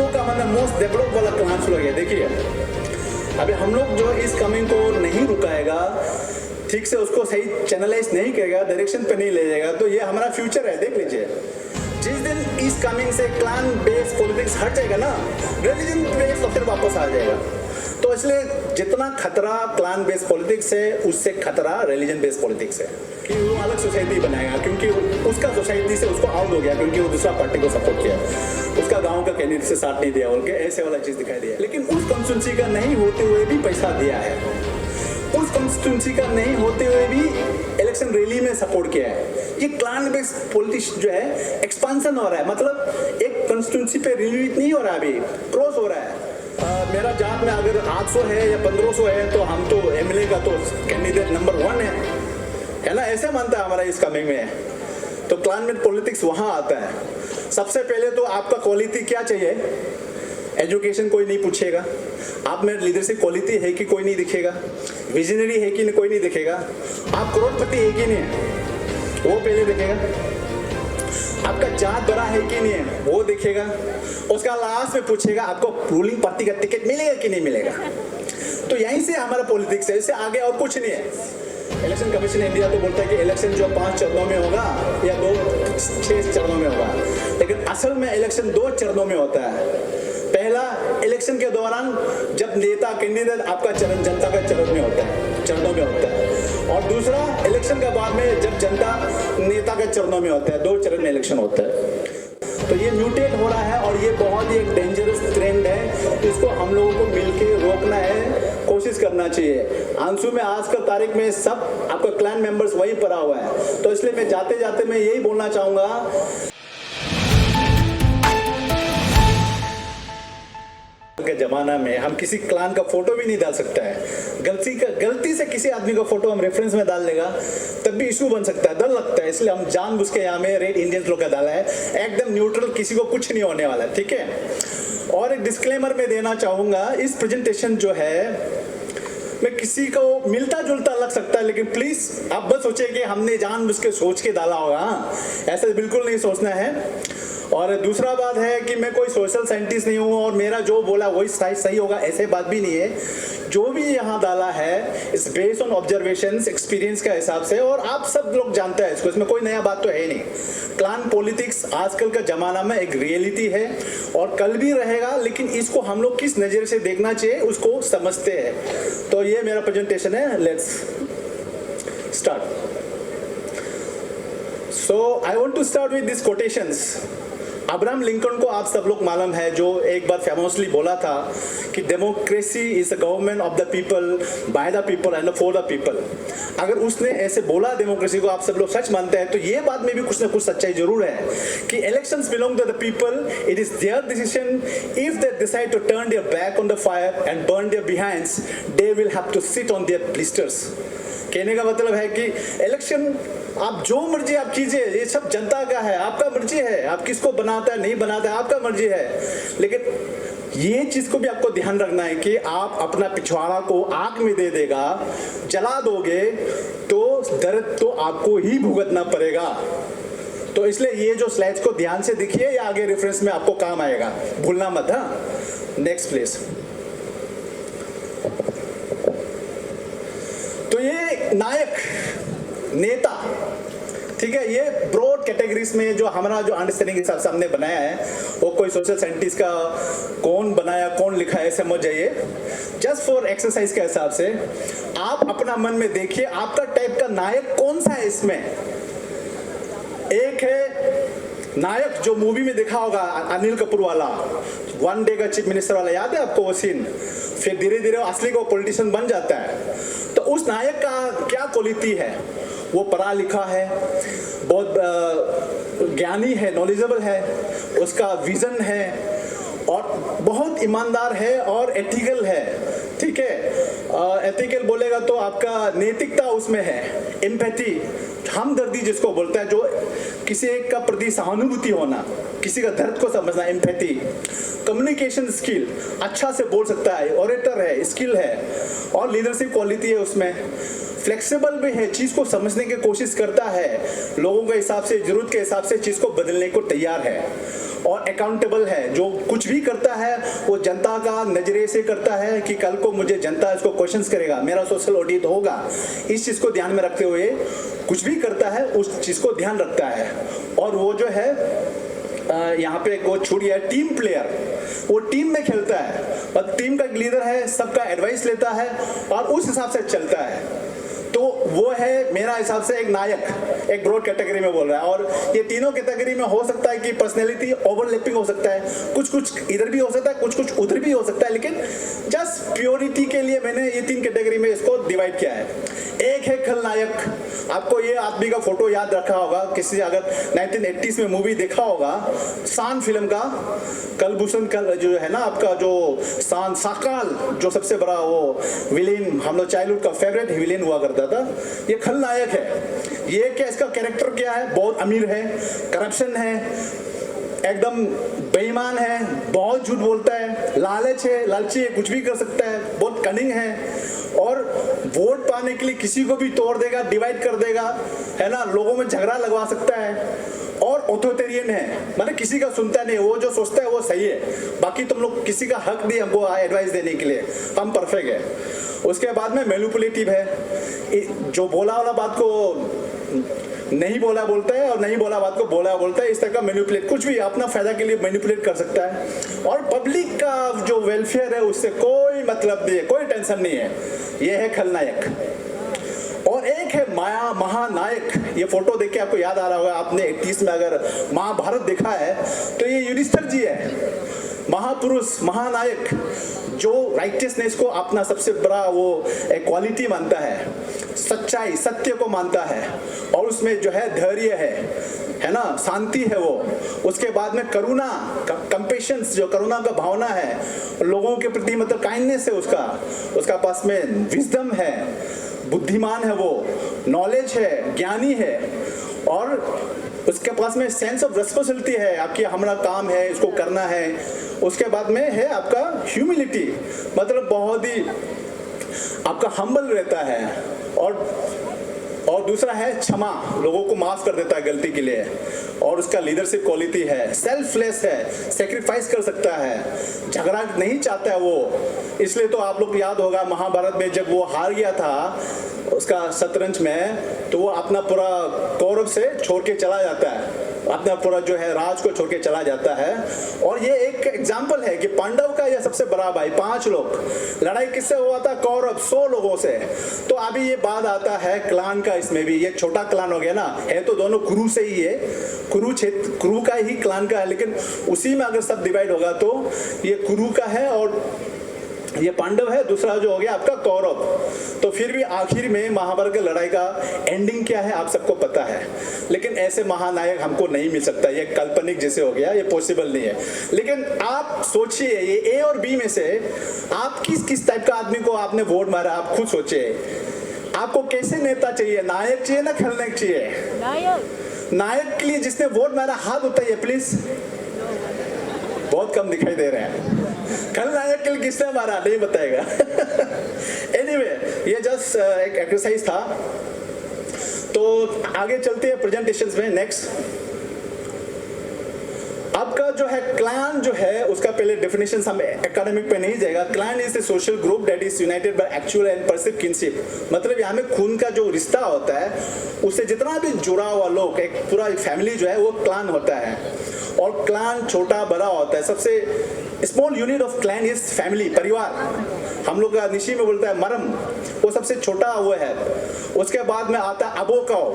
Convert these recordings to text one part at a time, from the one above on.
लोग का मतलब मोस्ट डेवलप वाला क्लान लोग है। देखिए अभी हम लोग जो इस कमिंग को नहीं रुकाएगा, ठीक से उसको सही चैनलाइज नहीं करेगा, डायरेक्शन पे नहीं ले जाएगा, तो ये हमारा फ्यूचर है। देख लीजिए जिस दिन इस कमिंग से क्लान बेस्ड पॉलिटिक्स हट जाएगा ना, रिलीजन बेस्ड फिर वापस आ जाएगा। तो इसलिए जितना खतरा क्लान बेस्ड पॉलिटिक्स है उससे खतरा रिलीजन बेस्ड पॉलिटिक्स है कि वो अलग सोसाइटी बनाएगा, क्योंकि उसका सोसाइटी से उसको आउट हो गया क्योंकि वो दूसरा पार्टी को सपोर्ट किया, उसका गांव का कैंडिडेट से साथ नहीं दिया, उनके ऐसे वाला चीज दिखाई दिया। लेकिन उस कॉन्स्टिट्यूंसी का नहीं होते हुए भी पैसा दिया है, उस कॉन्स्टिट्यूंसी का नहीं होते हुए भी इलेक्शन रैली में सपोर्ट किया है। ये क्लान बेस्ड पॉलिटिक्स जो है एक्सपांशन हो रहा है, मतलब एक कॉन्स्टिट्यूंसी पे रिलीज नहीं हो रहा, अभी क्रॉस हो रहा है। मेरा जात में अगर 800 है या 1500 है तो हम तो एमएलए का तो कैंडिडेट नंबर 1 है ना, ऐसे मानता है हमारा इस कमिंग में। तो क्लान में पॉलिटिक्स वहां आता है। सबसे पहले तो आपका क्वालिटी क्या चाहिए? एजुकेशन कोई नहीं पूछेगा, आप में लीडरशिप क्वालिटी है कि कोई नहीं दिखेगा, विजनरी है कि कोई नहीं दिखेगा, आप करोड़पति है कि नहीं है वो पहले दिखेगा, आपका जात बड़ा है कि नहीं है वो दिखेगा, उसका लास्ट में पूछेगा आपको रूलिंग पार्टी का टिकट मिलेगा कि नहीं मिलेगा। तो यहीं से हमारा पॉलिटिक्स है, इससे आगे और कुछ नहीं है। इलेक्शन कमीशन इंडिया तो बोलता है कि इलेक्शन जो 5 चरणों में होगा या 6 चरणों में होगा, लेकिन असल में इलेक्शन 2 चरणों में होता है। पहला इलेक्शन के दौरान जब नेता कैंडिडेट आपका चरण जनता का चरण में होता है, चरणों में होता है, और दूसरा इलेक्शन के बाद में जब जनता नेता के चरणों में होता है, 2 चरण में इलेक्शन होता है। तो ये म्यूटेट हो रहा है और ये बहुत ही एक डेंजरस ट्रेंड है, इसको हम लोगों को मिलके रोकना है, कोशिश करना चाहिए। आंसू में आज का तारीख में सब आपका क्लैन मेंबर्स वही पड़ा हुआ है, तो इसलिए मैं जाते जाते मैं यही बोलना चाहूंगा के जमाना में हम किसी क्लान का फोटो भी नहीं डाल सकता है। गलती से किसी आदमी का फोटो हम रेफरेंस में डाल देगा तब भी इशू बन सकता है, डर लगता है, इसलिए हम जानबूझ के यहाँ में रेड इंडियंस लोग का डाला है, एकदम न्यूट्रल, किसी को कुछ नहीं होने वाला है, ठीक है। और एक डिस्क्लेमर में देना चाहूंगा, इस प्रेजेंटेशन जो है मैं किसी को मिलता जुलता लग सकता है, लेकिन प्लीज आप बस सोचे कि हमने जानबूझ के सोच के डाला होगा, ऐसा बिल्कुल नहीं सोचना है। और दूसरा बात है कि मैं कोई सोशल साइंटिस्ट नहीं हूँ और मेरा जो बोला वही सही होगा, ऐसे बात भी नहीं है। जो भी यहाँ डाला है इस बेस्ड ऑन ऑब्जर्वेशंस, एक्सपीरियंस का हिसाब से, और आप सब लोग जानते हैं इसको, इसमें कोई नया बात तो है ही नहीं। क्लान पॉलिटिक्स आजकल का जमाना में एक रियलिटी है और कल भी रहेगा, लेकिन इसको हम लोग किस नजर से देखना चाहिए उसको समझते हैं। तो ये मेरा प्रेजेंटेशन है, let's start. So I want to start with this quotations. Abraham Lincoln को आप सब लोग मालूम है, जो एक बार फेमसली बोला था कि democracy is a government of the people, by the people and for the people. अगर उसने ऐसे बोला डेमोक्रेसी को, आप सब लोग सच मानते हैं, तो ये बात में भी कुछ ना कुछ सच्चाई जरूर है कि elections belong to the people, it is their decision. If they decide to turn their back on the fire and burn their behinds, they will have to sit on their blisters. कहने का मतलब है कि election आप जो मर्जी आप कीजिए, ये सब जनता का है, आपका मर्जी है, आप किसको बनाता है नहीं बनाता है आपका मर्जी है, लेकिन ये चीज को भी आपको ध्यान रखना है कि आप अपना पिछवाड़ा को आग में दे देगा, जला दोगे तो दर्द तो आपको ही भुगतना पड़ेगा। तो इसलिए ये जो स्लाइड्स को ध्यान से देखिए, या आगे रेफरेंस में आपको काम आएगा, भूलना मत। हाँ, नेक्स्ट प्लीज। तो ये नायक, नेता, ठीक है, ये ब्रॉड कैटेगरीज में जो हमारा जो अंडरस्टैंडिंग के हिसाब से हमने बनाया है, वो कोई सोशल साइंटिस्ट का कौन बनाया कौन लिखा है समझ जाइए, जस्ट फॉर एक्सरसाइज के हिसाब से आप अपना मन में देखिए आपका टाइप का नायक कौन सा है इसमें। एक है नायक जो मूवी में देखा होगा अनिल कपूर वाला, वन डे का चीफ मिनिस्टर वाला, याद है आपको वो सीन? फिर धीरे धीरे असली को पॉलिटिशियन बन जाता है। तो उस नायक का क्या क्वालिटी है? वो पढ़ा लिखा है, बहुत ज्ञानी है, नॉलेजेबल है, उसका विजन है और बहुत ईमानदार है और एथिकल है, ठीक है। एथिकल बोलेगा तो आपका नैतिकता उसमें है, एम्पैथी, हमदर्दी जिसको बोलता है, जो किसी एक का प्रति सहानुभूति होना, किसी का दर्द को समझना, एम्पैथी। कम्युनिकेशन स्किल, अच्छा से बोल सकता है, ऑरेटर है, स्किल है, और लीडरशिप क्वालिटी है उसमें। फ्लेक्सिबल भी है, चीज को समझने की कोशिश करता है, लोगों के हिसाब से, जरूरत के हिसाब से चीज को बदलने को तैयार है। और अकाउंटेबल है। जो कुछ भी करता है वो जनता का नजरे से करता है कि कल को मुझे जनता इसको क्वेश्चंस करेगा, मेरा सोशल ऑडिट होगा। इस चीज़ को ध्यान में रखते हुए कुछ भी करता है उस चीज़ को ध्यान रखता है। और वो जो है यहाँ पे वो छूट गया टीम प्लेयर, वो टीम में खेलता है और टीम का एक लीडर है, सबका एडवाइस लेता है और उस हिसाब से चलता है। तो वो है मेरा हिसाब से एक नायक, एक ब्रॉड कैटेगरी में बोल रहा है। और ये तीनों कैटेगरी में हो सकता है कि पर्सनैलिटी ओवरलैपिंग हो सकता है, कुछ कुछ इधर भी हो सकता है, कुछ कुछ उधर भी हो सकता है, लेकिन जस्ट प्योरिटी के लिए मैंने ये 3 कैटेगरी में इसको डिवाइड किया है। एक है खलनायक। आपको ये आदमी का फोटो याद रखा होगा, किसी अगर 1980s में मूवी देखा होगा शान फिल्म का, कलभूषण कल जो है ना आपका, जो शान साकाल जो सबसे बड़ा वो विलेन, हम लोग चाइल्डहुड का फेवरेट विलेन हुआ करता था, ये खलनायक है। ये क्या इसका कैरेक्टर क्या है? बहुत अमीर है, करप्शन है, एकदम बेईमान है, बहुत झूठ बोलता है, लालच है, लालची है, कुछ भी कर सकता है, बहुत कनिंग है और वोट पाने के लिए किसी को भी तोड़ देगा, डिवाइड कर देगा, है ना, लोगों में झगड़ा लगवा सकता है और ऑथोरिटेरियन है, मतलब किसी का सुनता नहीं, वो जो सोचता है वो सही है, बाकी तुम लोग किसी का हक नहीं हमको एडवाइस देने के लिए, हम परफेक्ट है। उसके बाद में मैनिपुलेटिव है, जो बोला वाला बात को नहीं बोला बोलता है और नहीं बोला बात को बोला बोलता है, इस तरह का मैनिपुलेट, कुछ भी अपना फायदा के लिए मैनिपुलेट कर सकता है और पब्लिक का जो वेलफेयर है उससे कोई मतलब नहीं है, कोई टेंशन नहीं है। ये है खलनायक। और एक है माया महानायक। ये फोटो देख के आपको याद आ रहा होगा, आपने 31 में अगर महाभारत देखा है तो ये युधिष्ठिर जी है, महापुरुष, महानायक, जो राइटियसनेस को अपना सबसे बड़ा वो क्वालिटी मानता है, सच्चाई सत्य को मानता है और उसमें जो है धैर्य है ना, शांति है वो। उसके बाद में करुणा, कंपेशन, जो करुणा का भावना है लोगों के प्रति, मतलब काइंडनेस है उसका पास में विजडम है, बुद्धिमान है वो, नॉलेज है, ज्ञानी है और उसके पास में सेंस ऑफ रिस्पॉन्सिबिलिटी है, आपकी हमारा काम है इसको करना है। उसके बाद में है आपका ह्यूमिलिटी, मतलब बहुत ही आपका हम्बल रहता है और दूसरा है क्षमा, लोगों को माफ कर देता है गलती के लिए और उसका लीडरशिप क्वालिटी है, सेल्फलेस है, सेक्रीफाइस कर सकता है, झगड़ा नहीं चाहता है वो। इसलिए तो आप लोग याद होगा महाभारत में जब वो हार गया था उसका शतरंज में, तो वो अपना पूरा कौरव से छोड़ के चला जाता है, अपना पूरा जो है राज को छोड़ के चला जाता है। और ये एक एग्जाम्पल है कि पांडव का यह सबसे बड़ा भाई, 5 लोग, लड़ाई किससे हुआ था? कौरव 100 लोगों से। तो अभी ये बात आता है क्लान का, इसमें भी ये छोटा क्लान हो गया ना, है तो दोनों कुरु से ही है, कुरु का ही क्लान का है, लेकिन उसी में अगर सब डिवाइड होगा तो ये कुरु का है और ये पांडव है, दूसरा जो हो गया आपका कौरव। तो फिर भी आखिर में महाभारत की लड़ाई का एंडिंग क्या है आप सबको पता है, लेकिन ऐसे महानायक हमको नहीं मिल सकता, ये काल्पनिक जैसे हो गया, ये पॉसिबल नहीं है। लेकिन आप सोचिए ये ए और बी में से आप किस टाइप का आदमी को आपने वोट मारा, आप खुद सोचिए, आपको कैसे नेता चाहिए? नायक चाहिए ना खलनायक चाहिए? नायक के लिए जिसने वोट मारा हाथ उठाइए प्लीज, बहुत कम दिखाई दे रहे हैं। खलनायक के लिए किसने मारा नहीं बताएगा। एनीवे, ये जस्ट एक एक्सरसाइज था। तो आगे चलते हैं प्रेजेंटेशंस में। नेक्स्ट, आपका जो है क्लैन जो है उसका पहले डेफिनेशन हम एकेडमिक पे नहीं जाएगा। Clan is the social group that is United by actual and perceive kinship, मतलब यहाँ में खून का जो रिश्ता होता है उससे जितना भी जुड़ा हुआ लोग, एक पूरा फैमिली जो है वो क्लैन होता है। और क्लैन छोटा बड़ा होता है, सबसे small unit of clan is family, परिवार। हम लोग का निशी में बोलता है मरम, वो सबसे छोटा वो है। उसके बाद में आता है अबोकाओ,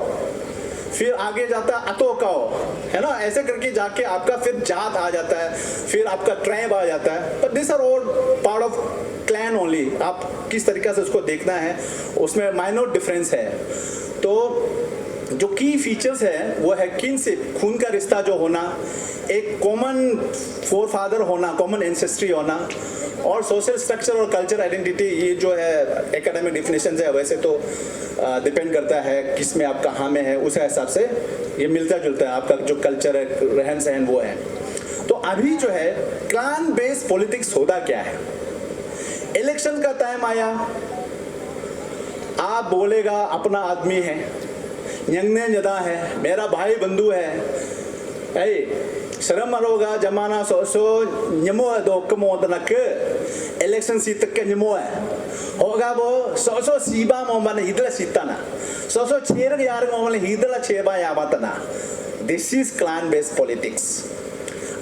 फिर आगे जाता है अतोकाओ, है ना, ऐसे करके जाके आपका फिर जात आ जाता है, फिर आपका ट्राइब आ जाता है। But this are all part of clan only. आप किस तरीके से उसको देखना है उसमें माइनर डिफरेंस है। तो जो की फीचर्स है वो है किनशिप, खून का रिश्ता जो होना, एक कॉमन फोर फादर होना, कॉमन एंसेस्ट्री होना, और सोशल स्ट्रक्चर और कल्चर आइडेंटिटी। ये जो है एकेडमिक डिफिनेशन है, वैसे तो डिपेंड करता है किस में आप कहाँ में है, उस हिसाब से ये मिलता जुलता है। आपका जो कल्चर है, रहन सहन वो है। तो अभी जो है क्लान बेस्ड पॉलिटिक्स होता क्या है? इलेक्शन का टाइम आया, आप बोलेगा अपना आदमी है, यंगने जदा है, मेरा भाई बंधु है, Serem maroga jamana so nyemo do kemodanak election sitak nyemo hoga bo so siba mo man hidla sitana so cher yar mo man hidla cheba yabatana. This is clan based politics.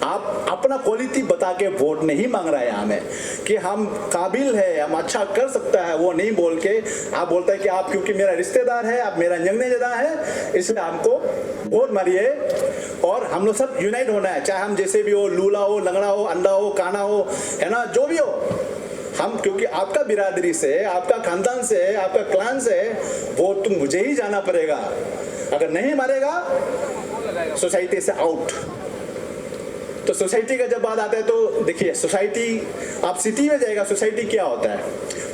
आप अपना quality बता के vote नहीं मांग रहा है हमें कि हम काबिल है, हम अच्छा कर सकता है, वो नहीं बोल के आप बोलता है कि आप क्योंकि मेरा रिश्तेदार है, आप मेरा जंगने जदा है, इसलिए हमको वोट मारिए और हम लोग सब यूनाइट होना है, चाहे हम जैसे भी हो, लूला हो, लंगड़ा हो, अंधा हो, काना हो, है ना, जो भी हो, हम क्योंकि आपका बिरादरी से, आपका खानदान से, आपका क्लान से वोट तो मुझे ही जाना पड़ेगा। अगर नहीं मारेगा सोसाइटी से आउट। तो सोसाइटी का जब बात आता है तो देखिए सोसाइटी, आप सिटी में जाएगा सोसाइटी क्या होता है,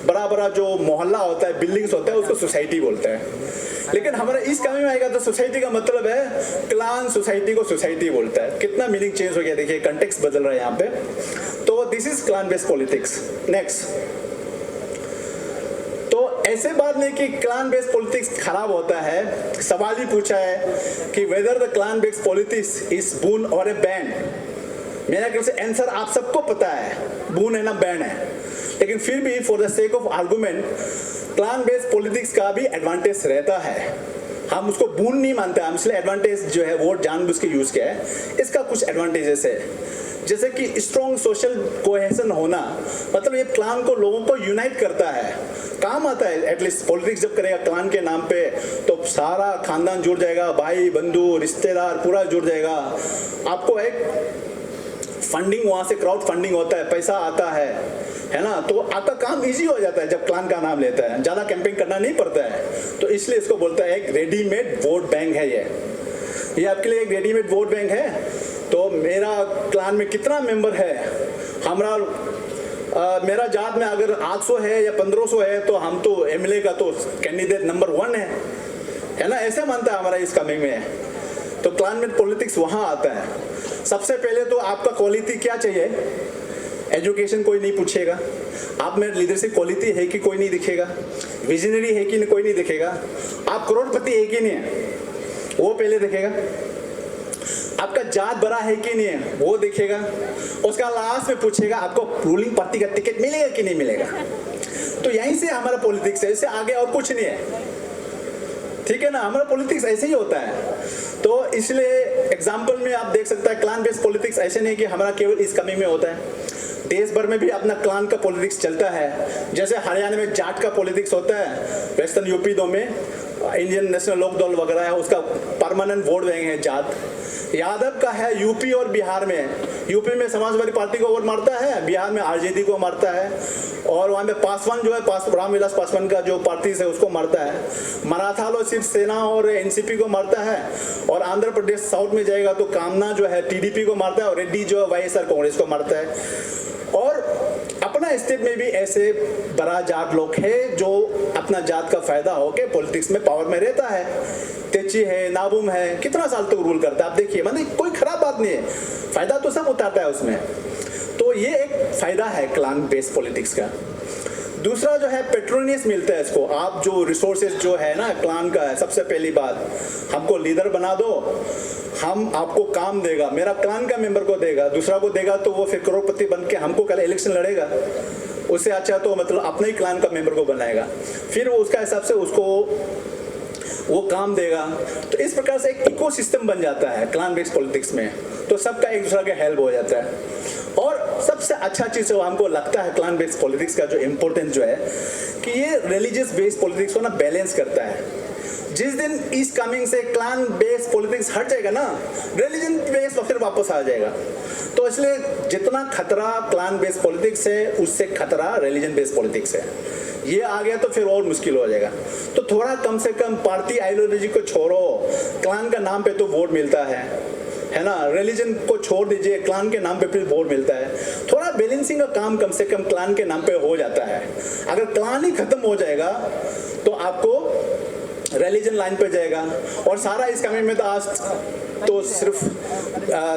बड़ा बड़ा जो मोहल्ला होता है, बिल्डिंग्स होता है, उसको सोसाइटी बोलते हैं। लेकिन हमारे इस काम में आएगा तो सोसाइटी का मतलब है क्लान सोसाइटी को सोसाइटी बोलता है। कितना मीनिंग चेंज हो गया, देखिए कंटेक्स्ट बदल रहा है यहाँ पे। तो this is clan based politics. Next, तो ऐसे बात नहीं कि क्लान बेस्ड पॉलिटिक्स खराब होता है। सवाल ही पूछा है कि whether the clan based politics is boon और ए बैन। मेरा ख्याल से आंसर आप सबको पता है, बून है ना बैन है। लेकिन फिर भी for the sake of argument clan based politics का भी एडवांटेज रहता है। हम उसको बून नहीं मानते, हम इसलिए एडवांटेज जो है वोट जानबूझ के यूज किया है। इसका कुछ एडवांटेजेस है, जैसे कि स्ट्रॉन्ग सोशल कोहेशन होना, मतलब ये क्लान को, लोगों को यूनाइट करता है, काम आता है। एटलीस्ट पॉलिटिक्स जब करेगा क्लान के नाम पे तो सारा खानदान जुड़ जाएगा, भाई बंधु रिश्तेदार पूरा जुड़ जाएगा। आपको एक फंडिंग, वहां से क्राउड फंडिंग होता है, पैसा आता है ना, तो आपका काम इजी हो जाता है जब क्लान का नाम लेता है, ज्यादा कैंपेन करना नहीं पड़ता है। तो इसलिए इसको बोलता है एक रेडीमेड वोट बैंक है। ये आपके लिए एक रेडीमेड वोट बैंक है। तो मेरा क्लान में कितना मेंबर है, मेरा जात में अगर 800 है या 1500 है तो हम तो एमएलए का तो कैंडिडेट नंबर 1 है ना, ऐसे मानता है हमारा इस कमिंग में। तो क्लान में पॉलिटिक्स वहां आता है। सबसे पहले तो आपका क्वालिटी क्या चाहिए, एजुकेशन कोई नहीं पूछेगा, आप में लीडरशिप क्वालिटी है कि कोई नहीं दिखेगा, विजनरी है कि कोई नहीं दिखेगा, आप करोड़पति है कि नहीं है वो पहले दिखेगा, आपका जात बड़ा है कि नहीं है वो दिखेगा, उसका लास्ट में पूछेगा आपको रूलिंग पार्टी का टिकट मिलेगा कि नहीं मिलेगा। तो यहीं से हमारा पॉलिटिक्स है, इससे आगे और कुछ नहीं है, ठीक है ना। हमारा पॉलिटिक्स ऐसे ही होता है। तो इसलिए एग्जाम्पल में आप देख सकते हैं क्लान बेस्ड पॉलिटिक्स ऐसे नहीं कि हमारा केवल इस कमी में होता है, देश भर में भी अपना क्लान का पॉलिटिक्स चलता है। जैसे हरियाणा में जाट का पॉलिटिक्स होता है, वेस्टर्न यूपी दो में इंडियन नेशनल लोक दल वगैरह है, उसका परमानेंट वोट बैंक है जाट। यादव का है यूपी और बिहार में, यूपी में समाजवादी पार्टी को वोट मारता है, बिहार में आरजेडी को मारता है, और वहाँ पे पासवान जो है रामविलास पासवान का जो पार्टी है उसको मारता है। मराठा लोग शिवसेना और एनसीपी को मारता है, और आंध्र प्रदेश साउथ में जाएगा तो कामना जो है टीडीपी को मारता है, और रेड्डी जो है वाईएसआर कांग्रेस को मारता है। और अपना स्टेट में भी ऐसे बड़ा जाट लोग है जो अपना जात का फायदा होके पॉलिटिक्स में पावर में रहता है। तेची है, नाबुम है, कितना साल तक रूल करता है आप देखिए, मतलब कोई खराब बात नहीं है, फायदा तो सब उठाता है उसमें। तो ये एक फायदा है क्लान बेस्ड पॉलिटिक्स का। दूसरा जो है पेट्रोनियस मिलता है इसको, आप जो रिसोर्सेज जो है ना क्लान का है, सबसे पहली बात हमको लीडर बना दो, हम आपको काम देगा, मेरा क्लान का मेंबर को देगा, दूसरा को देगा तो वो फिर करोड़पति बन के हमको कल इलेक्शन लड़ेगा, उससे अच्छा तो मतलब अपने ही क्लान का मेंबर को बनाएगा, फिर वो उसका हिसाब से उसको वो काम देगा। तो इस प्रकार से एक इकोसिस्टम बन जाता है क्लान बेस्ड पॉलिटिक्स में, तो सबका एक दूसरे का हेल्प हो जाता है। और सबसे अच्छा चीज जो हमको लगता है क्लान बेस्ड पॉलिटिक्स का जो इम्पोर्टेंट जो है कि ये रिलीजियस बेस्ड पॉलिटिक्स को ना बैलेंस करता है। जिस दिन इस कमिंग से क्लान बेस्ड पॉलिटिक्स हट जाएगा ना, रिलीजन बेस्ड फिर वापस आ जाएगा। तो इसलिए जितना खतरा क्लान बेस्ड पॉलिटिक्स है उससे खतरा रिलीजन बेस्ड पॉलिटिक्स है। ये आ गया तो फिर और मुश्किल हो जाएगा। तो थोड़ा कम से कम पार्टी आइडियोलॉजी को छोड़ो, क्लान का नाम पे तो वोट मिलता है ना, रिलीजन को छोड़ दीजिए, क्लान के नाम पे फिर वोट मिलता है। थोड़ा बैलेंसिंग का काम कम से कम क्लान के नाम पे हो जाता है। अगर क्लान ही खत्म हो जाएगा तो आपको रिलीजन लाइन पे जाएगा, और सारा इस कमी में तो आज तो सिर्फ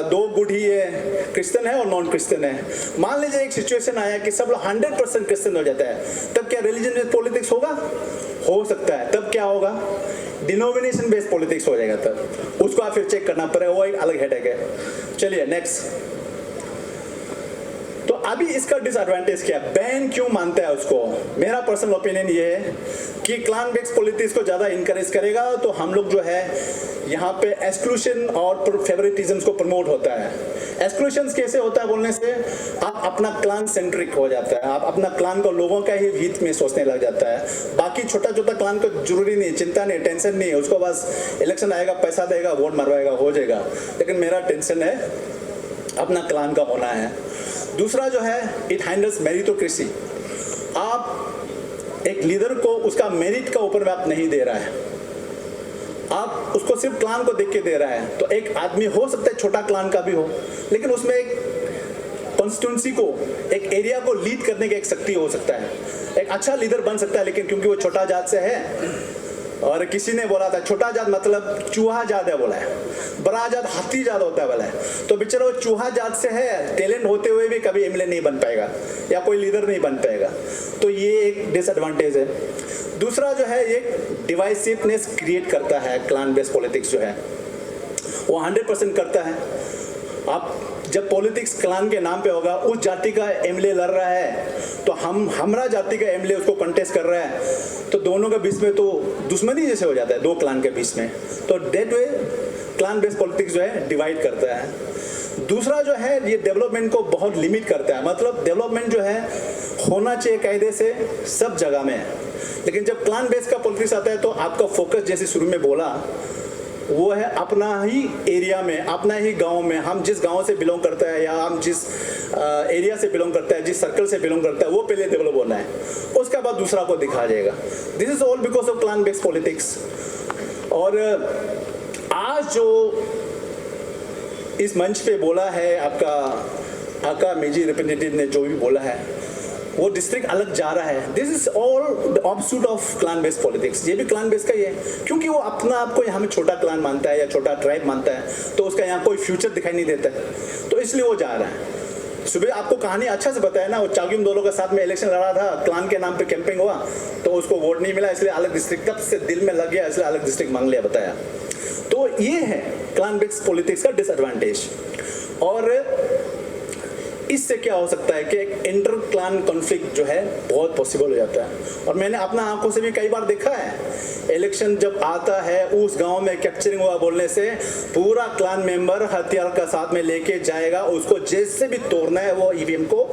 2 गुट ही है, क्रिश्चियन है और नॉन क्रिश्चियन है। मान लीजिए एक सिचुएशन आया कि सब लोग 100% क्रिश्चियन हो जाता है, तब क्या रिलीजन बेस्ड पॉलिटिक्स होगा? हो सकता है। तब क्या होगा? डिनोमिनेशन बेस्ड पॉलिटिक्स हो जाएगा। तब उसको आप फिर चेक करना पड़ेगा, वो एक अलग हेडेक है। चलिए नेक्स्ट। तो अभी इसका डिसएडवांटेज क्या है, बैन क्यों मानता है उसको? मेरा पर्सनल ओपिनियन ये है कि क्लान बेस्ड पॉलिटिक्स को ज़्यादा इनकरेज करेगा तो हम लोग जो है यहाँ पे एक्सक्लूशन और फेवरेटिज्म को प्रमोट होता है। एक्सक्लूशन कैसे होता है बोलने से आप अपना क्लान सेंट्रिक हो जाता है, आप अपना क्लान को लोगों का ही हित में सोचने लग जाता है। बाकी छोटा छोटा क्लान को जरूरी नहीं, चिंता नहीं, टेंशन नहीं है, उसको बस इलेक्शन आएगा, पैसा देगा, वोट मरवाएगा, हो जाएगा। लेकिन मेरा टेंशन है अपना क्लान का होना है। दूसरा जो है इट हैंडल्स मेरिटोक्रेसी। आप एक लीडर को उसका मेरिट का ऊपर में आप नहीं दे रहा है, आप उसको सिर्फ क्लान को देख के दे रहा है। तो एक आदमी हो सकता है छोटा क्लान का भी हो, लेकिन उसमें एक कॉन्स्टिट्यूंसी को, एक एरिया को लीड करने की एक शक्ति हो सकता है, एक अच्छा लीडर बन सकता है। लेकिन क्योंकि वो छोटा जात से है, और किसी ने बोला था छोटा जात मतलब चूहा जात है बोला है, बड़ा जात हाथी जात होता है बोला है। तो बेचारा वो चूहा जात से है, टैलेंट होते हुए भी कभी एमएलए नहीं बन पाएगा या कोई लीडर नहीं बन पाएगा। तो ये एक डिसएडवांटेज है। दूसरा जो है एक डिवाइसिवनेस क्रिएट करता है। क्लान बेस्ड पॉलिटिक्स जो है वो 100% करता है। आप जब पॉलिटिक्स क्लान के नाम पे होगा, उस जाति का एमएलए लड़ रहा है तो हमरा जाति का एमएलए उसको कंटेस्ट कर रहा है, तो दोनों के बीच में तो दुश्मनी जैसे हो जाता है, दो क्लान के बीच में। तो डेट वे क्लान बेस्ड पॉलिटिक्स जो है डिवाइड करता है। दूसरा जो है ये डेवलपमेंट को बहुत लिमिट करता है। मतलब डेवलपमेंट जो है होना चाहिए कायदे से सब जगह में है, लेकिन जब क्लान बेस्ड का पॉलिटिक्स आता है तो आपका फोकस, जैसे शुरू में बोला, वो है अपना ही एरिया में, अपना ही गांव में। हम जिस गांव से बिलोंग करता है या हम जिस एरिया से बिलोंग करता है, जिस सर्कल से बिलोंग करता है, वो पहले डेवलप होना है, उसके बाद दूसरा को दिखा जाएगा। This is all because of clan based politics. और आज जो इस मंच पे बोला है आपका आका मेजी रिप्रेजेंटेटिव ने जो भी बोला है, वो डिस्ट्रिक्ट अलग जा रहा है, this is all the opposite of clan based politics. ये भी क्लान बेस्ड का ही है, क्योंकि वो अपना आपको यहाँ में छोटा क्लान मानता है या छोटा ट्राइब मानता है, तो उसका यहाँ कोई फ्यूचर दिखाई नहीं देता है, तो इसलिए वो जा रहा है। सुबह आपको कहानी अच्छा से बताया ना, वो चाग्युम दोलो के साथ में इलेक्शन लड़ा था, क्लान के नाम पे कैंपिंग हुआ तो उसको वोट नहीं मिला, इसलिए अलग डिस्ट्रिक्ट, तब से दिल में लग गया, इसलिए अलग डिस्ट्रिक्ट मांग लिया, बताया। तो ये है क्लान बेस्ड पॉलिटिक्स का डिसएडवांटेज। और इससे क्या हो सकता है कि एक इंटर क्लान कॉन्फ्लिक्ट जो है बहुत पॉसिबल हो जाता है। और मैंने अपना आंखों से भी कई बार देखा है, इलेक्शन जब आता है उस गांव में कैप्चरिंग हुआ बोलने से पूरा क्लान मेंबर हथियार का साथ में लेके जाएगा, उसको जैसे भी तोड़ना है वो ईवीएम को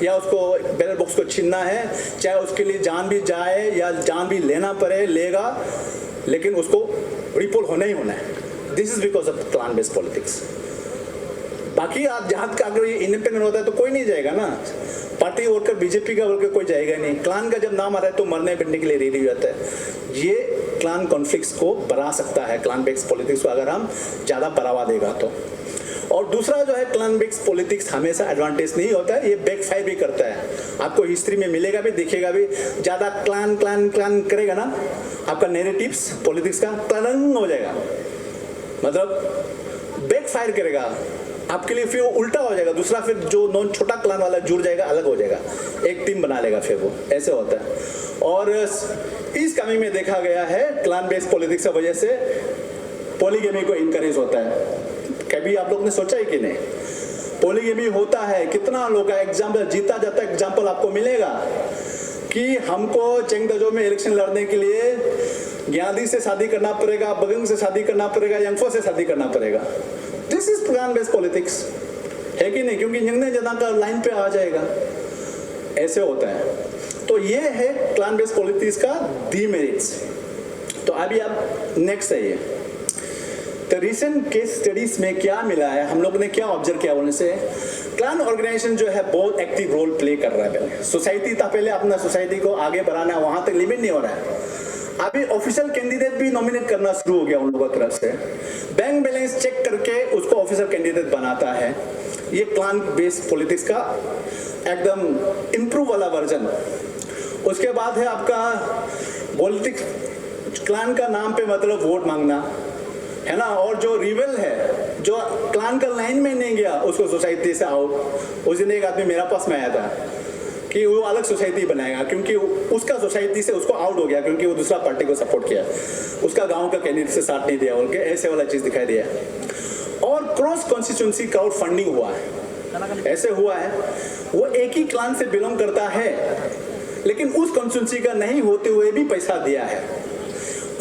या उसको बैलेट बॉक्स को छीनना है, चाहे उसके लिए जान भी जाए या जान भी लेना पड़े, लेगा, लेकिन उसको रिपोल होना ही होना है। This is because of clan based politics. बाकी आप जहाँ का अगर ये इंडिपेंडेंट होता है तो कोई नहीं जाएगा ना, पार्टी वोट कर बीजेपी का बोल के कोई जाएगा नहीं। क्लान का जब नाम आ रहा है तो मरने बिरने के लिए रेडी हो जाता है। ये क्लान कॉन्फ्लिक्ट्स को बढ़ा सकता है, क्लान बेस्ड पॉलिटिक्स को अगर हम ज़्यादा बढ़ावा देगा तो। और दूसरा जो है क्लान बेस्ड पॉलिटिक्स हमेशा एडवांटेज नहीं होता है, ये बैकफायर भी करता है। आपको हिस्ट्री में मिलेगा भी, दिखेगा भी, ज़्यादा क्लान क्लान क्लान करेगा ना, आपका नैरेटिव्स पॉलिटिक्स का तरंग हो जाएगा, मतलब बैकफायर करेगा आपके लिए, फिर वो उल्टा हो जाएगा, दूसरा फिर जो नॉन छोटा क्लान वाला जुड़ जाएगा, अलग हो जाएगा, एक टीम बना लेगा, फिर वो ऐसे होता है। और इस कमी में देखा गया है क्लान बेस्ड पॉलिटिक्स की वजह से पॉलीगेमी को इनकरेज होता है। कभी आप लोग ने सोचा है कि नहीं, पॉलीगेमी होता है, कितना लोग का एग्जाम्पल जीता जाता है, एग्जाम्पल आपको मिलेगा कि हमको चेंगदजो में इलेक्शन लड़ने के लिए ज्ञादी से शादी करना पड़ेगा, बगंग से शादी करना पड़ेगा, यंगफो से शादी करना पड़ेगा। This is clan based politics, है कि नहीं? क्योंकि यंगने जना का लाइन पे आ जाएगा, ऐसे होता है। तो ये है क्लान बेस्ड पॉलिटिक्स का डीमेरिट्स। तो अभी आप नेक्स्ट है ये, तो रिसेंट केस स्टडीज में क्या मिला है, हम लोग ने क्या ऑब्जर्व किया बोलने से, क्लान ऑर्गेनाइजेशन जो है बहुत एक्टिव रोल प्ले कर रहा है। पहले सोसाइटी था, पहले अपना सोसाइटी को आगे बढ़ाना है, वहां तक लिमिट नहीं हो रहा है। अभी ऑफिशियल कैंडिडेट भी नॉमिनेट करना शुरू हो गया उन लोगों की तरफ से, बैंक बैलेंस चेक करके उसको ऑफिशियल कैंडिडेट बनाता है। ये क्लान बेस्ड पॉलिटिक्स का एकदम इम्प्रूव वाला वर्जन। उसके बाद है आपका पॉलिटिक्स, क्लान का नाम पे मतलब वोट मांगना है ना, और जो रिवेल है, जो क्लान का लाइन में नहीं गया, उसको सोसाइटी से आउट। उस दिन एक आदमी मेरा पास में आया था कि वो अलग सोसाइटी बनाएगा, क्योंकि उसका सोसाइटी से उसको आउट हो गया, क्योंकि वो दूसरा पार्टी को सपोर्ट किया, उसका गांव का कैंडिडेट से साथ नहीं दिया, उनके ऐसे वाला चीज दिखाई दिया। और अक्रॉस कॉन्स्टिट्यूंसी क्राउड फंडिंग हुआ है। ऐसे हुआ है वो एक ही क्लान से बिलोंग करता है, लेकिन उस कॉन्स्टिट्यूंसी का नहीं होते हुए भी पैसा दिया है,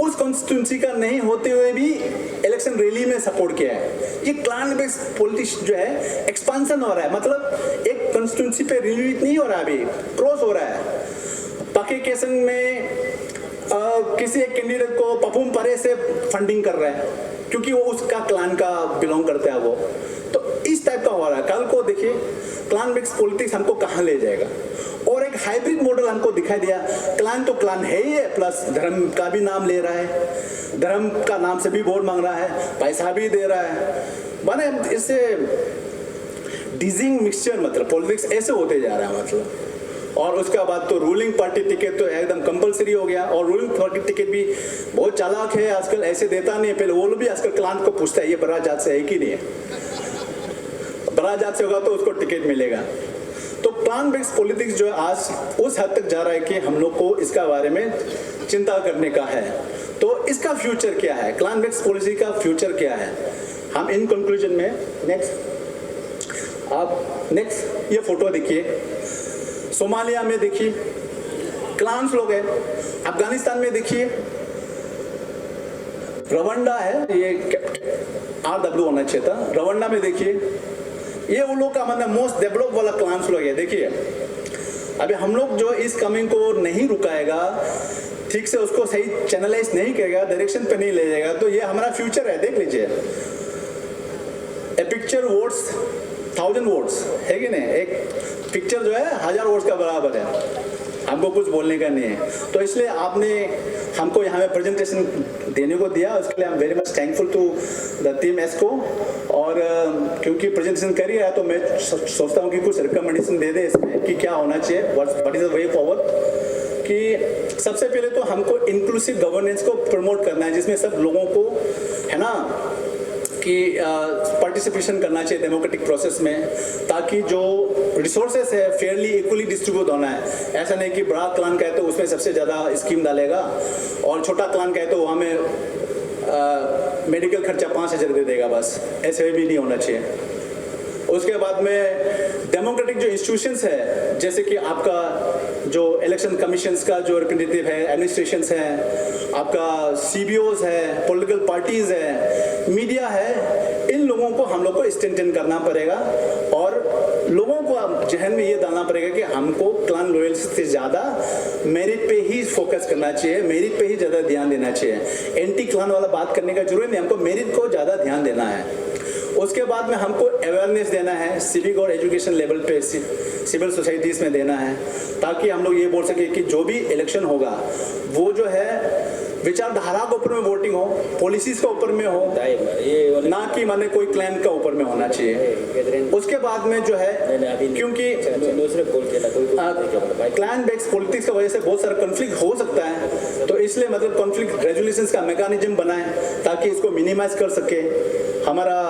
उस कॉन्स्टिट्यूंसी का नहीं होते हुए भी इलेक्शन रैली में सपोर्ट किया है। ये क्लान बेस्ड पॉलिटिक्स जो है एक्सपांशन हो रहा है, मतलब एक कॉन्स्टिट्यूंसी पे रिलीज नहीं हो रहा, अभी क्रॉस हो रहा है। पाके केसन में किसी एक कैंडिडेट को पपुम परे से फंडिंग कर रहा है क्योंकि वो उसका क्लान का बिलोंग करता है वो, तो इस टाइप का हो रहा है। कल को देखिए क्लान बेस्ड पॉलिटिक्स हमको कहाँ ले जाएगा, और एक हाइब्रिड मॉडल हमको दिखाई दिया। क्लान तो क्लान है ही है, प्लस धर्म का भी नाम ले रहा है, धर्म का नाम से भी वोट मांग रहा है, पैसा भी दे रहा है। माने इससे डिजिंग मिक्सचर, मतलब पॉलिटिक्स ऐसे होते जा रहा है मतलब। और उसके बाद तो रूलिंग पार्टी टिकट तो एकदम कंपलसरी हो गया, और रूलिंग पार्टी टिकट भी बहुत चालाक है आजकल, ऐसे देता नहीं है। पहले वो लोग भी आजकल क्लान को पूछता है ये बड़ा जात से है कि नहीं है, बड़ा जात से होगा तो उसको टिकट मिलेगा। तो क्लान बेस्ड पॉलिटिक्स जो है आज उस हद तक जा रहा है कि हम लोग को इसका बारे में चिंता करने का है। तो इसका फ्यूचर क्या है, क्लान बेस्ड पॉलिसी का फ्यूचर क्या है, हम इन कंक्लूजन में नेक्स्ट ये फोटो देखिए। सोमालिया में देखिए क्लान्स लोग हैं, अफगानिस्तान में देखिए रवांडा है, ये RW होना चाहिए था, रवांडा में देखिए ये उन लोग का मतलब मोस्ट डेवलप वाला क्लान्स लोग है। देखिए अभी हम लोग जो इस कमिंग को नहीं रुकाएगा, ठीक से उसको सही चैनलाइज नहीं करेगा, डायरेक्शन पे नहीं ले जाएगा, तो ये हमारा फ्यूचर है। देख लीजिए ए पिक्चर वोट्स 1000 वोट्स है कि नहीं, एक पिक्चर जो है 1000 वोट्स का बराबर है, हमको कुछ बोलने का नहीं है। तो इसलिए आपने हमको यहाँ में प्रेजेंटेशन देने को दिया, उसके लिए I am very much thankful to the team एस्को। और क्योंकि प्रेजेंटेशन कर ही है तो मैं सोचता हूँ कि कुछ रिकमेंडेशन दे दे इसमें कि क्या होना चाहिए, what is the way forward. कि सबसे पहले तो हमको इंक्लूसिव गवर्नेंस को प्रमोट करना है, जिसमें सब लोगों को है ना कि पार्टिसिपेशन करना चाहिए डेमोक्रेटिक प्रोसेस में, ताकि जो रिसोर्सेस है फेयरली इक्वली डिस्ट्रीब्यूट होना है। ऐसा नहीं कि बड़ा क्लान कहे तो उसमें सबसे ज़्यादा स्कीम डालेगा और छोटा क्लान कहे तो वहाँ में मेडिकल खर्चा 5000 दे देगा, बस ऐसे भी नहीं होना चाहिए। उसके बाद में डेमोक्रेटिक जो इंस्टीट्यूशंस है, जैसे कि आपका जो इलेक्शन कमीशंस का जो रिप्रेजेंटेटिव है, एडमिनिस्ट्रेशंस है, आपका CBOs है, पॉलिटिकल पार्टीज है, मीडिया है, इन लोगों को हम लोग को स्ट्रेंथन करना पड़ेगा और लोगों को जहन में ये डालना पड़ेगा कि हमको क्लान लॉयल्टी से ज़्यादा मेरिट पे ही फोकस करना चाहिए, मेरिट पे ही ज़्यादा ध्यान देना चाहिए। एंटी क्लान वाला बात करने का जरूरत नहीं, हमको मेरिट को ज़्यादा ध्यान देना है। उसके बाद में हमको अवेयरनेस देना है सिविक और एजुकेशन लेवल पे, सिविल सोसाइटीज़ में देना है, ताकि हम लोग ये बोल सके कि जो भी इलेक्शन होगा वो जो है विचारधारा के ऊपर में वोटिंग हो, पॉलिसीज के ऊपर में हो, ना कि माने कोई क्लैन का ऊपर में होना चाहिए। उसके बाद में जो है क्योंकि क्लैन बेस्ड पॉलिटिक्स की वजह से बहुत सारा कॉन्फ्लिक्ट हो सकता है, तो इसलिए मतलब कॉन्फ्लिक्ट रेजोल्यूशंस का मैकेनिज्म बनाएं ताकि इसको मिनिमाइज कर सके। हमारा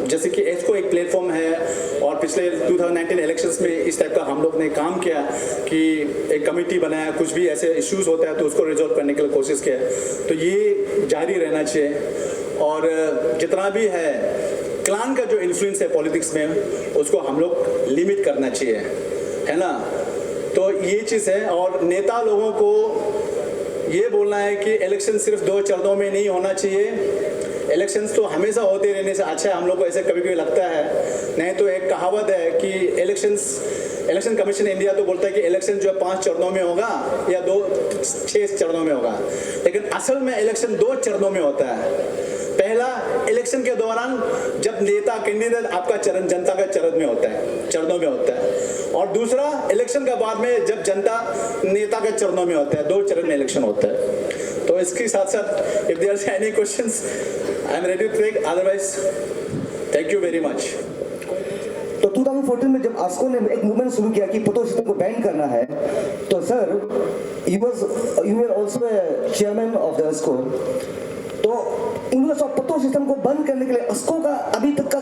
जैसे कि एस्को एक प्लेटफॉर्म है और पिछले 2019 इलेक्शंस में इस टाइप का हम लोग ने काम किया कि एक कमेटी बनाया, कुछ भी ऐसे इश्यूज होता है तो उसको रिजॉल्व करने के लिए कोशिश किया, तो ये जारी रहना चाहिए। और जितना भी है क्लान का जो इन्फ्लुएंस है पॉलिटिक्स में उसको हम लोग लिमिट करना चाहिए, है ना। तो ये चीज़ है। और नेता लोगों को ये बोलना है कि इलेक्शन सिर्फ 2 चरणों में नहीं होना चाहिए, इलेक्शंस तो हमेशा होते रहने से अच्छा है। हम लोग को ऐसे कभी कभी लगता है, नहीं तो एक कहावत है कि इलेक्शन कमीशन इंडिया तो बोलता है कि इलेक्शन जो है 5 चरणों में होगा या 6 चरणों में होगा, लेकिन असल में इलेक्शन 2 चरणों में होता है। पहला इलेक्शन के दौरान जब नेता कैंडिडेट आपका चरण जनता का चरण में होता है, चरणों में होता है, और दूसरा इलेक्शन के बाद में जब जनता नेता के चरणों में होता है, 2 चरण में इलेक्शन होता है। तो इसके साथ साथ if there are any questions I am ready to take, otherwise thank you very much. तो 2014 में जब आस्को ने एक मूवमेंट शुरू किया कि पोटो सिस्टम को बैन करना है, तो sir you were also chairman of the आस्को, तो इन्होंने पोटो सिस्टम को बंद करने के लिए आस्को का अभी तक का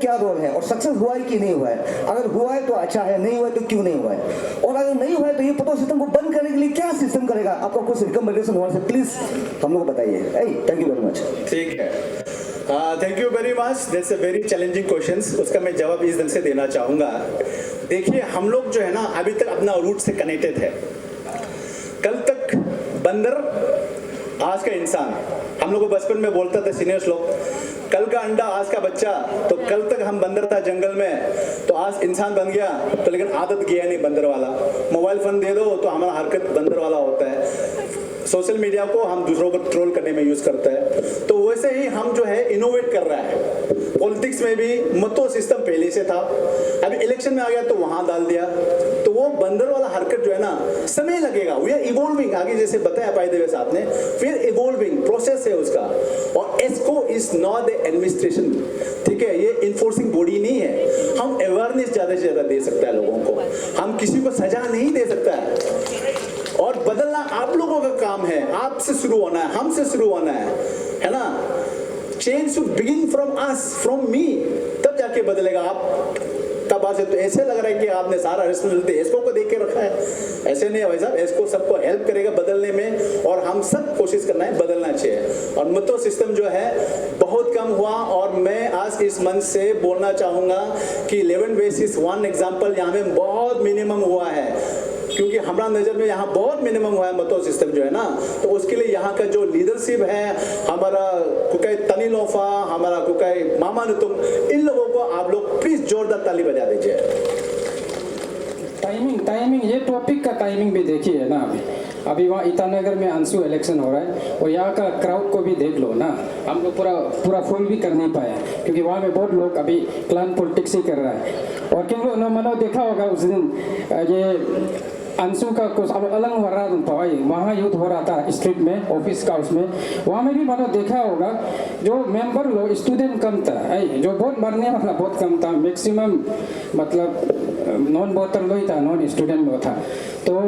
क्या रोल है और सक्सेस हुआ है कि नहीं हुआ है? अगर हुआ है तो अच्छा है, नहीं हुआ है तो क्यों नहीं हुआ है? और अगर नहीं हुआ है तो ये पोटो सिस्टम को बंद करने के लिए क्या सिस्टम करेगा? आपका कुछ रिकमेंडेशन हुआ है प्लीज हम लोग को बताइए। Thank you very much. ठीक है, thank you very much, that's a very challenging questions. उसका मैं जवाब इस ढंग से देना चाहूँगा। देखिए, हम लोग जो है ना अभी तक अपना रूट से कनेक्टेड है। कल तक बंदर, आज का इंसान। हम लोग को बचपन में बोलता था सीनियर्स लोग, कल का अंडा आज का बच्चा। तो कल तक हम बंदर था जंगल में, तो आज इंसान बन गया। तो लेकिन आदत गया नहीं बंदर वाला। मोबाइल फोन दे दो तो हमारा हरकत बंदर वाला होता है। सोशल मीडिया को हम दूसरों को ट्रोल करने में यूज करते हैं। तो वैसे ही हम जो है इनोवेट कर रहा है। पॉलिटिक्स में भी मतों सिस्टम पहले से था, अभी इलेक्शन में आ गया तो वहां डाल दिया। तो वो बंदर वाला हरकत जो है ना, समय लगेगा। वी आर इवॉल्विंग, आगे जैसे बताया पाई देवे साहब ने, फिर इवॉल्विंग प्रोसेस है उसका। और एस्को इज नॉट द एडमिनिस्ट्रेशन, ठीक है, ये इन्फोर्सिंग बॉडी नहीं है। हम अवेयरनेस ज्यादा से ज्यादा दे सकता है लोगों को, हम किसी को सजा नहीं दे सकता है। और बदलना आप लोगों का काम है, आपसे शुरू होना है, हमसे शुरू होना है ना। Change should begin from us, from me, तब जाके बदलेगा। आप तब आज तो ऐसे लग रहा है कि आपने सारा रिस्पॉन्सिबिलिटी एस्को को देख के रखा है। ऐसे नहीं है भाई साहब, एस्को सबको हेल्प करेगा बदलने में, और हम सब कोशिश करना है, बदलना चाहिए। और मुद्दों सिस्टम जो है बहुत कम हुआ। और मैं आज इस मंच से बोलना चाहूँगा कि 11 बेसिस 1 एग्जाम्पल यहाँ में बहुत मिनिमम हुआ है, क्योंकि हमारा नज़र में यहाँ बहुत मिनिमम हुआ है मतों सिस्टम जो है ना। तो उसके लिए यहाँ का जो लीडरशिप है, हमारा कुकाई तनीलोफा, हमारा कुकाई मामा नुतुम, इन लोगों को आप लोग प्लीज जोरदार ताली बजा दीजिए। टाइमिंग ये टॉपिक का टाइमिंग भी देखिए ना। अभी वहाँ ईटानगर में अंशु इलेक्शन हो रहा है, और यहाँ का क्राउड को भी देख लो ना। हम लोग पूरा फुल भी कर नहीं पाए, क्योंकि वहाँ में बहुत लोग अभी क्लान पॉलिटिक्स ही कर रहा है। और किन लोग मनो देखा होगा उस दिन ये अंशु का कुछ अब अलग हो रहा था, वहाँ यूथ हो रहा था स्ट्रीट में, ऑफिस का उसमें, वहाँ में भी मानो देखा होगा जो मेंबर लोग, स्टूडेंट कम था, जो वोट मरने वाला बहुत कम था। मैक्सिमम मतलब नॉन वोटर लो ही था, नॉन स्टूडेंट लो था। तो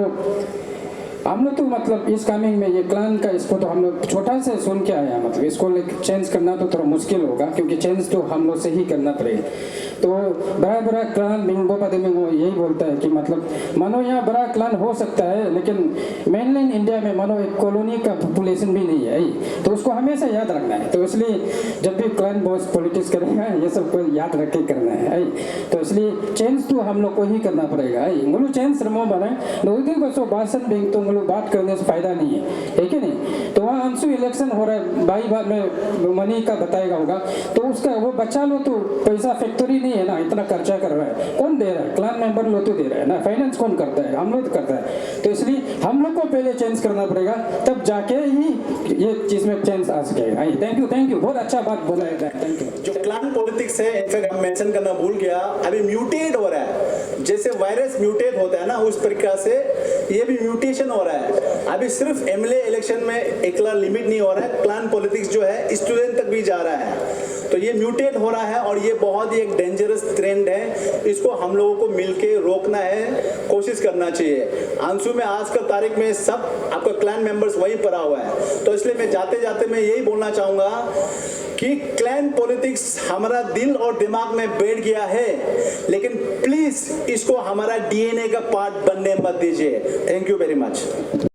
हम लोग तो मतलब इस कामिंग में ये क्लान का, इसको तो हम लोग छोटा से सुन के आया, मतलब इसको चेंज करना तो थोड़ा मुश्किल होगा, क्योंकि चेंज तो हम लोग से ही करना पड़ेगा। तो बड़ा क्लान बिंगो पदे में वो यही बोलता है कि मतलब मानो यहाँ बड़ा क्लान हो सकता है, लेकिन मेनलैंड इंडिया में मानो एक कॉलोनी का पॉपुलेशन भी नहीं है, तो उसको हमेशा याद रखना है। तो इसलिए जब भी क्लान बॉस पॉलिटिक्स करेगा, ये सब को याद रख के करना है। तो इसलिए चेंज तो हम लोग को ही करना पड़ेगा। मुझे चेंज रमो बनाए लोग भाषण बिंग, तो लोग बात करने से फायदा नहीं है कि नहीं। तो वहाँ अंशु इलेक्शन हो रहा है, बाई बार में मनी का बताएगा होगा, तो उसका वो बचा लो तो पैसा फैक्ट्री नहीं है ना, इतना खर्चा कर रहा है, कौन दे रहा है? क्लान मेंबर लो तो दे रहा है ना, फाइनेंस कौन करता है? हम लोग करता है। तो इसलिए हम लोग को पहले चेंज करना पड़ेगा, तब जाके ही ये चीज में चेंज आ सकेगा। थैंक यू, बहुत अच्छा बात बोला है। Thank you. जो क्लान पॉलिटिक्स है, इनफैक्ट हम मेंशन करना भूल गया, अभी म्यूटेट हो रहा है। जैसे वायरस म्यूटेट होता है ना, उस प्रकार से ये भी म्यूटेशन हो रहा है। अभी सिर्फ एमएलए इलेक्शन में एकला लिमिट नहीं हो रहा है, क्लान पॉलिटिक्स जो है स्टूडेंट तक भी जा रहा है। तो ये म्यूटेट हो रहा है, और ये बहुत ही एक डेंजरस ट्रेंड है। इसको हम लोगों को मिलके रोकना है, कोशिश करना चाहिए। अंशु में आज का तारीख में सब आपका क्लैन मेंबर्स वही पड़ा हुआ है। तो इसलिए मैं जाते जाते मैं यही बोलना चाहूंगा कि क्लैन पॉलिटिक्स हमारा दिल और दिमाग में बैठ गया है, लेकिन प्लीज इसको हमारा डीएनए का पार्ट बनने मत दीजिए। Thank you very much.